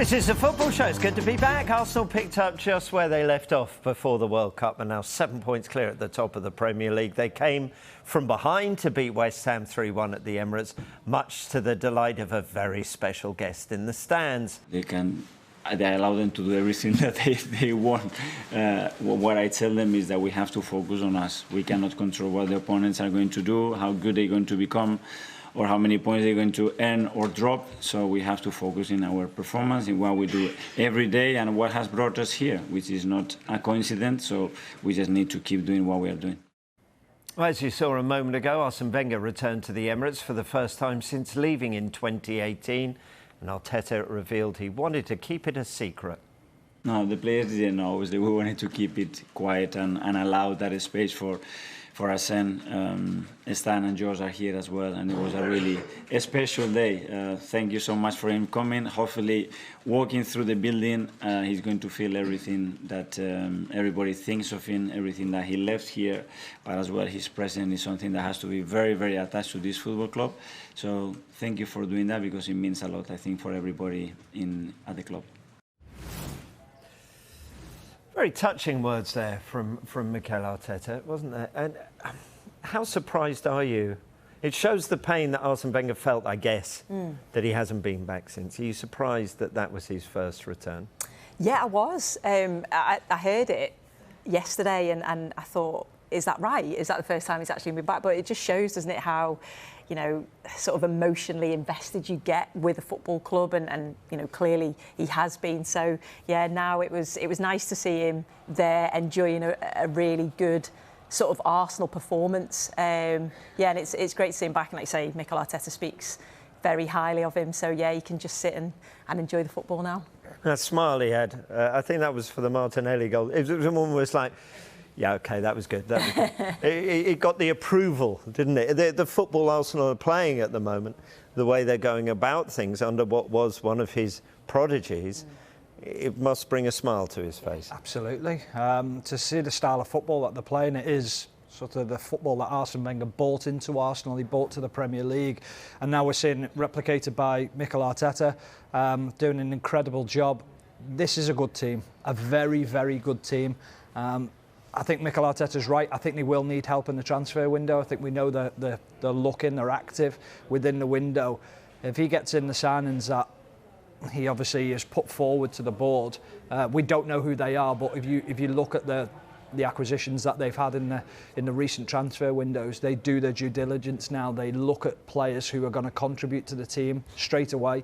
This is the Football Show. It's good to be back. Arsenal picked up just where they left off before the World Cup and now 7 points clear at the top of the Premier League. They came from behind to beat West Ham 3-1 at the Emirates, much to the delight of a very special guest in the stands. They allow them to do everything that they want. What I tell them is that we have to focus on us. We cannot control what the opponents are going to do, how good they're going to become, or how many points they're going to earn or drop. So we have to focus in our performance, in what we do every day and what has brought us here, which is not a coincidence. So we just need to keep doing what we are doing. Well, as you saw a moment ago, Arsene Wenger returned to the Emirates for the first time since leaving in 2018. And Arteta revealed he wanted to keep it a secret. No, the players didn't know. Obviously, we wanted to keep it quiet and allow that space for Arsene. Stan and George are here as well, and it was a really special day. Thank you so much for him coming. Hopefully, walking through the building, he's going to feel everything that everybody thinks of him, everything that he left here, but as well his presence is something that has to be very, very attached to this football club. So thank you for doing that, because it means a lot, I think, for everybody at the club. Very touching words there from Mikel Arteta, wasn't there? And how surprised are you? It shows the pain that Arsene Wenger felt, I guess, that he hasn't been back since. Are you surprised that that was his first return? Yeah, I was. I heard it yesterday and I thought, is that right? Is that the first time he's actually been back? But it just shows, doesn't it, how, you know, sort of emotionally invested you get with a football club, and you know, clearly he has been. So yeah, now it was nice to see him there enjoying a really good sort of Arsenal performance. Yeah, and it's great to see him back, and like you say, Mikel Arteta speaks very highly of him. So yeah, you can just sit and enjoy the football now. That smile he had, I think that was for the Martinelli goal. It was almost like, yeah, OK, that was good. That was good. It got the approval, didn't it? The football Arsenal are playing at the moment, the way they're going about things under what was one of his prodigies, it must bring a smile to his face. Absolutely. To see the style of football that they're playing, it is sort of the football that Arsene Wenger brought into Arsenal. He brought to the Premier League, and now we're seeing it replicated by Mikel Arteta, doing an incredible job. This is a good team, a very, very good team. I think Mikel Arteta's right. I think they will need help in the transfer window. I think we know that they're looking, they're active within the window. If he gets in the signings that he obviously has put forward to the board, we don't know who they are, but if you look at the acquisitions that they've had in the recent transfer windows, they do their due diligence now. They look at players who are going to contribute to the team straight away,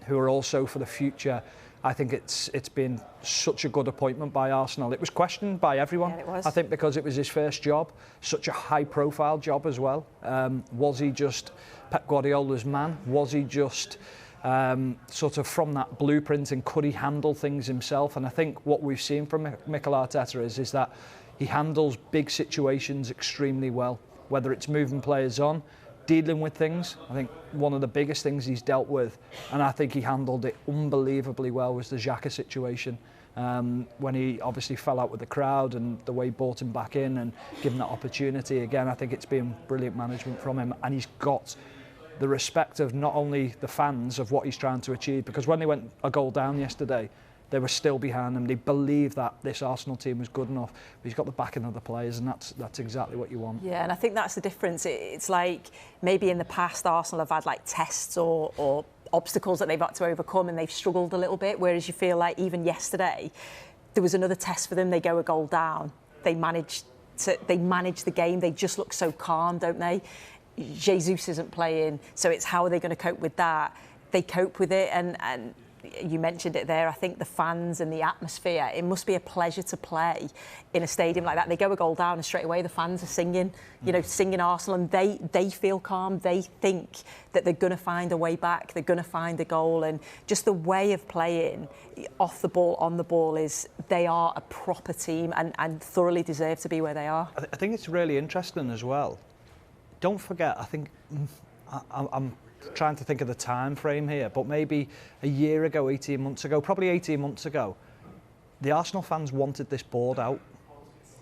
who are also for the future. I think it's been such a good appointment by Arsenal. It was questioned by everyone. Yeah, it was. I think because it was his first job, such a high-profile job as well. Was he just Pep Guardiola's man? Was he just sort of from that blueprint, and could he handle things himself? And I think what we've seen from Mikel Arteta is that he handles big situations extremely well, whether it's moving players on, dealing with things. I think one of the biggest things he's dealt with, and I think he handled it unbelievably well, was the Xhaka situation, when he obviously fell out with the crowd, and the way he brought him back in and given that opportunity again. I think it's been brilliant management from him, and he's got the respect of not only the fans of what he's trying to achieve, because when they went a goal down yesterday, they were still behind him. They believed that this Arsenal team was good enough. But he's got the backing of the players, and that's exactly what you want. Yeah, and I think that's the difference. It's like maybe in the past Arsenal have had like tests or obstacles that they've had to overcome, and they've struggled a little bit, whereas you feel like even yesterday there was another test for them. They go a goal down. They manage the game. They just look so calm, don't they? Jesus isn't playing, so it's how are they going to cope with that? They cope with it, and you mentioned it there. I think the fans and the atmosphere, it must be a pleasure to play in a stadium like that. They go a goal down and straight away the fans are singing, you know, singing Arsenal, and they feel calm. They think that they're going to find a way back, they're going to find a goal, and just the way of playing off the ball, on the ball, is they are a proper team and thoroughly deserve to be where they are. I think it's really interesting as well. Don't forget, I think I'm trying to think of the time frame here, but maybe a year ago, 18 months ago, probably 18 months ago, the Arsenal fans wanted this board out.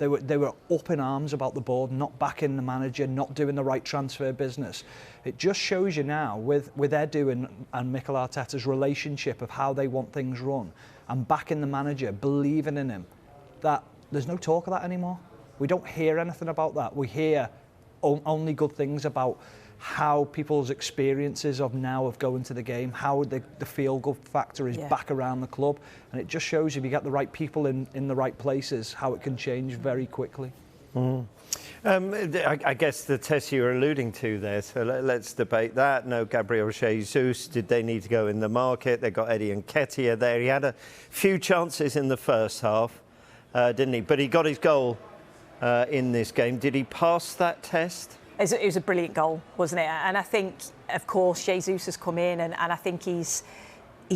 They were up in arms about the board, not backing the manager, not doing the right transfer business. It just shows you now with Edu and Mikel Arteta's relationship of how they want things run and backing the manager, believing in him, that there's no talk of that anymore. We don't hear anything about that. We hear only good things about how people's experiences of going to the game, how the feel-good factor is back around the club. And it just shows if you get the right people in the right places, how it can change very quickly. I guess the test you were alluding to there, so let's debate that. No Gabriel Jesus, did they need to go in the market? They got Eddie Nketiah there. He had a few chances in the first half, didn't he? But he got his goal in this game. Did he pass that test? It was a brilliant goal, wasn't it? And I think, of course, Jesus has come in and I think he's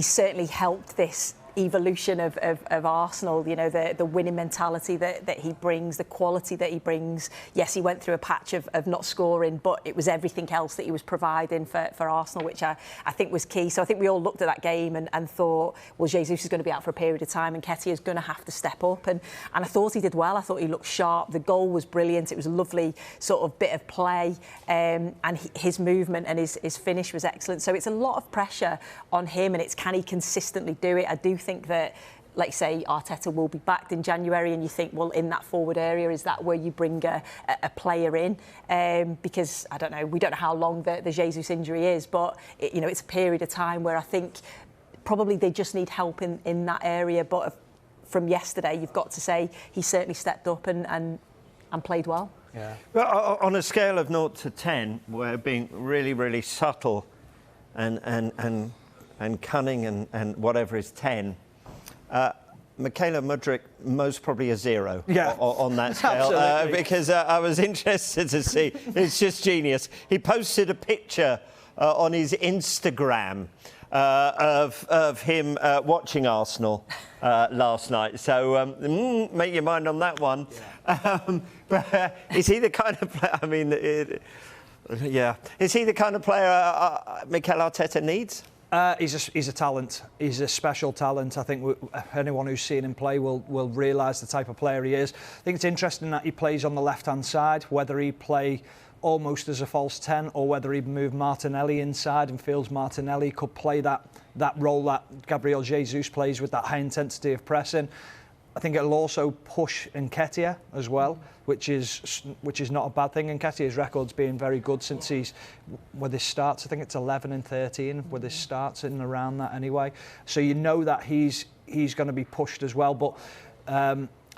certainly helped this evolution of Arsenal, you know, the winning mentality that he brings, the quality that he brings. Yes, he went through a patch of not scoring, but it was everything else that he was providing for Arsenal, which I think was key. So I think we all looked at that game and thought, well, Jesus is going to be out for a period of time and Nketiah is going to have to step up. And I thought he did well. I thought he looked sharp. The goal was brilliant. It was a lovely sort of bit of play, and his movement and his finish was excellent. So it's a lot of pressure on him, and it's can he consistently do it? I do think that, like say, Arteta will be backed in January, and you think, well, in that forward area, is that where you bring a player in? Because I don't know, we don't know how long the Jesus injury is, but it's a period of time where I think probably they just need help in that area. But from yesterday, you've got to say he certainly stepped up and played well. Yeah. Well, on a scale of 0 to 10, we're being really, really subtle and cunning and whatever is 10. Michaela Mudryk, most probably a 0 on that scale. Because I was interested to see, it's just genius. He posted a picture on his Instagram of him watching Arsenal last night. So make your mind on that one. Yeah. But is he the kind of player, I mean, is he the kind of player Mikel Arteta needs? He's a talent. He's a special talent. I think anyone who's seen him play will realise the type of player he is. I think it's interesting that he plays on the left-hand side, whether he play almost as a false 10 or whether he move Martinelli inside and feels Martinelli could play that role that Gabriel Jesus plays with that high intensity of pressing. I think it'll also push Nketiah as well, which is not a bad thing. Nketiah's record's been very good since with his starts. I think it's 11 and 13 with his starts in and around that anyway. So you know that he's going to be pushed as well. But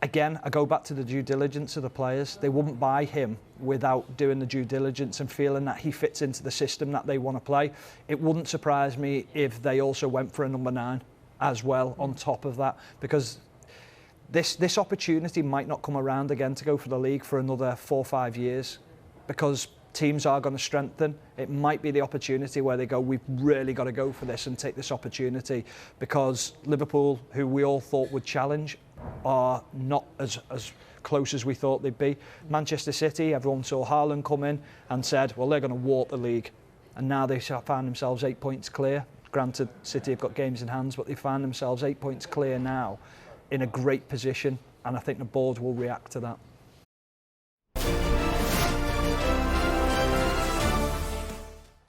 again, I go back to the due diligence of the players. They wouldn't buy him without doing the due diligence and feeling that he fits into the system that they want to play. It wouldn't surprise me if they also went for a number 9 as well on top of that, because this opportunity might not come around again to go for the league for another 4 or 5 years, because teams are going to strengthen. It might be the opportunity where they go, we've really got to go for this and take this opportunity, because Liverpool, who we all thought would challenge, are not as close as we thought they'd be. Manchester City, everyone saw Haaland come in and said, well, they're going to walk the league. And now they found themselves 8 points clear. Granted, City have got games in hands, but they find themselves 8 points clear now, in a great position, and I think the board will react to that.